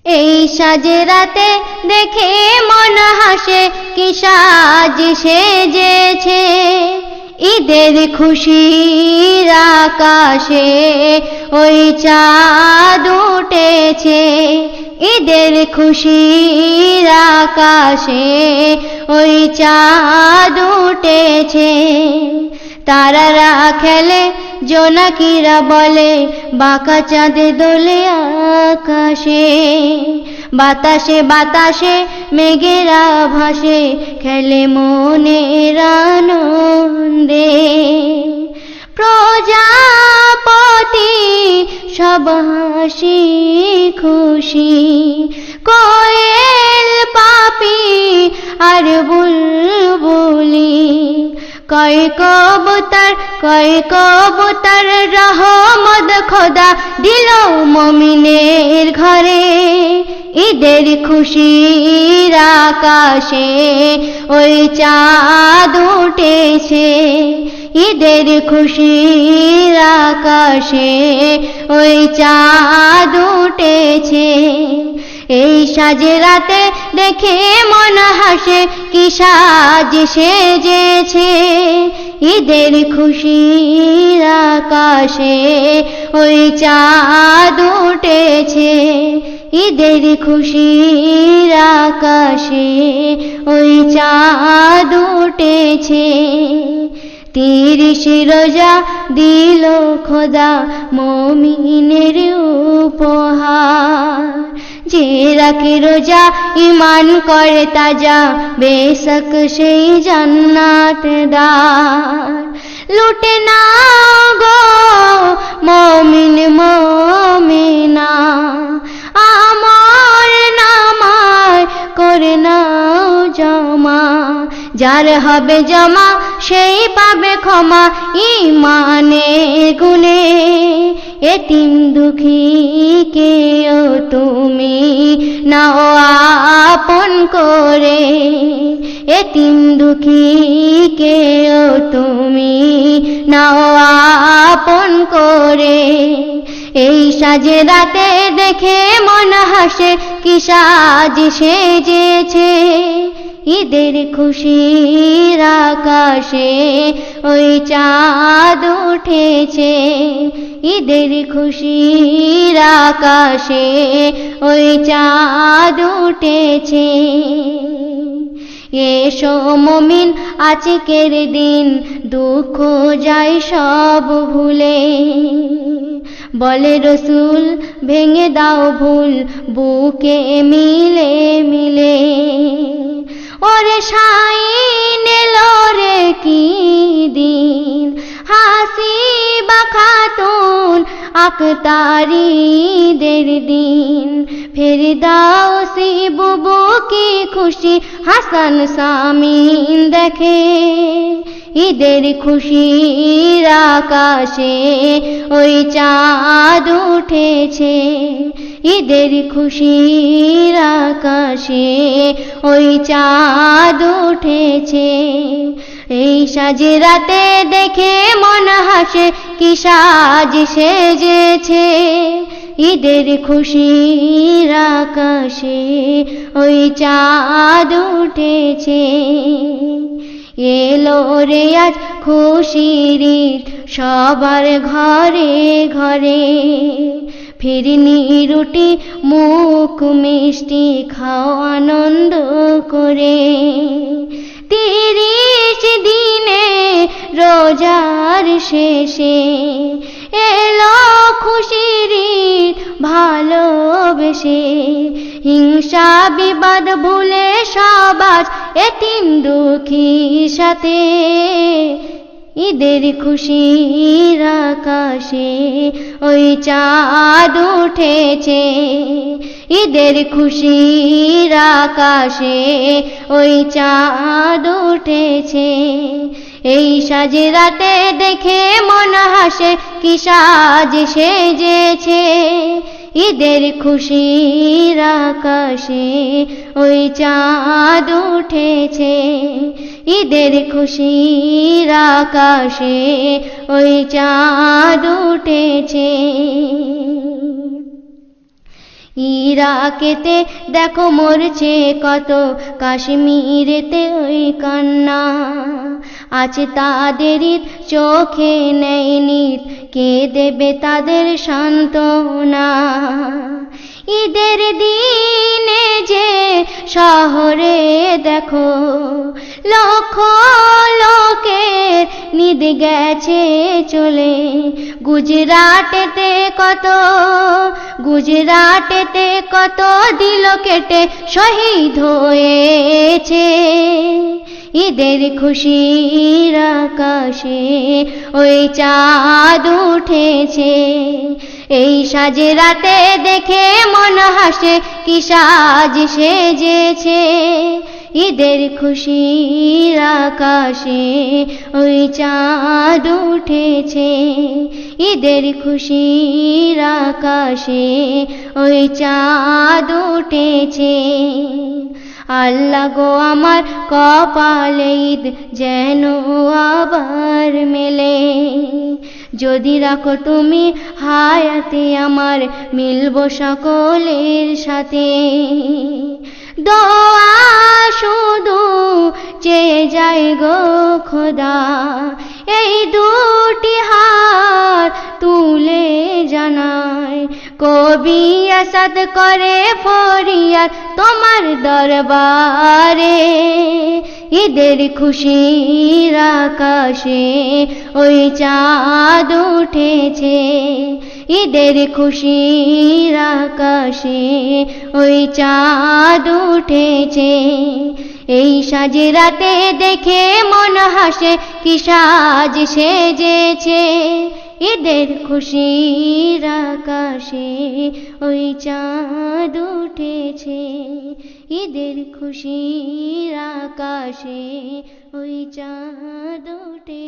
এই সাজে রাতে দেখে মন হাসে, কি সাজ সেজেছে। ঈদের খুশির আকাশে ওই চাঁদ উঠেছে। ঈদের খুশির আকাশে ওই চাঁদ উঠেছে। তারারা খেলে, জোনাকিরা বলে, বাঁকা চাঁদে দোলে আকাশে। বাতাসে বাতাসে মেঘেরা ভাসে, খেলে মনের আনন্দে। প্রজাপতি সব হাসি খুশি, কোয়েল পাপি আর বুলবুলি। কয় কবুতর রহমত খোদা দিল মুমিনের ঘরে। ঈদের খুশির আকাশে ওই চাঁদ উঠেছে। ঈদের খুশির আকাশে ওই চাঁদ উঠেছে। এই সাজে রাতে দেখে মন হাসে, কি সাজ সেজেছে। ঈদের খুশির আকাশে ওই চাঁদ উঠেছে। ঈদের খুশির আকাশে ওই চাঁদ উঠেছে। 30 রোজা দিল খোদা মুমিনের উপহার। যে রাখে রোজা ঈমান করে তাজা, বেশক সেই জান্নাত দার। লুটে না গো মুমিন মুমিনা, আমল নামায় করে নাও জমা। যার হবে জমা সেই পাবে ক্ষমা ঈমানের গুণে। এতিম দুঃখীকেও তুমি নাও আপন করে। এতিম দুঃখীকেও তুমি নাও আপন করে। এই সাজে রাতে দেখে মন হাসে, কি সাজ সেজেছে। ঈদের খুশির আকাশে ওই চাঁদ উঠেছে। ঈদের খুশির আকাশে ওই চাঁদ উঠেছে। এসো মুমিন আজকের দিন, দুঃখ যায় সব ভুলে। বলে রসুল ভেঙে দাও ভুল, বুকে মিলে মিলে। ওরে শাইন এলো রে কি দিন, হাসিবা খাতুন আখতারিদের দিন। ফেরদাউসি বুবু কি খুশি, হাসান সামিন দেখে। ঈদের খুশির আকাশে ওই চাঁদ উঠেছে। ঈদের খুশির আকাশে ওই চাঁদ উঠেছে। এই সাজে রাতে দেখে মন হাসে, কি সাজ সেজেছে। ঈদের খুশির আকাশে ওই চাঁদ উঠেছে। এলো রে আজ খুশির ঈদ সবার ঘরে ঘরে। ফিরনি রুটি মুখ মিষ্টি খাও আনন্দ করে। 30 দিনে রোজার শেষে এলো খুশির ঈদ ভালোবেসে। হিংসা বিবাদ ভুলে সবাজ এতিম দুঃখীর সাথে। ঈদের খুশির আকাশে ওই চাঁদ উঠেছে। ঈদের খুশির আকাশে ওই চাঁদ উঠেছে। এই সাজে রাতে দেখে মন হাসে, কি সাজ সেজেছে। ঈদের খুশির আকাশে ওই চাঁদ উঠেছে। ঈদের খুশির আকাশে ওই চাঁদ উঠেছে। ইরাকেতে দেখো মরছে কত, কাশ্মীরেতে ওই কান্না, আছে তাদেরই চোখে নেই নিত, কে দেবে তাদের সান্ত্বনা। ঈদের দিনে যে শহরে দেখো লক্ষ লোকের নিদ গেছে চলে, গুজরাটেতে কত দিল কেটে শহীদ হয়েছে। ঈদের খুশির আকাশে ওই চাঁদ উঠেছে, এই সাজে রাতে দেখে মন হাসে কি সাজ সেজেছে। ঈদের খুশির আকাশে ওই চাঁদ উঠেছে, ঈদের খুশির আকাশে ওই চাঁদ উঠেছে। আল্লাহ গো আমার কপালে ঈদ যেন আবার মেলে, যদি রাখো তুমি হায়াতে আমার মিলব সকলের সাথে। দোয়া শুধু চেয়ে যাই গো খোদা, এই দুটি হাত তুলে জানায়, কবি আসাদ করে ফরিয়াদ তোমার দরবারে। ঈদের খুশির আকাশে ওই চাঁদ উঠেছে, ঈদের খুশির আকাশে ওই চাঁদ উঠেছে। এই সাজে রাতে দেখে মন হাসে কি সাজ সেজেছে। ঈদের খুশির আকাশে ওই চাঁদ উঠেছে, ঈদের খুশির আকাশে ওই চাঁদ উঠেছে।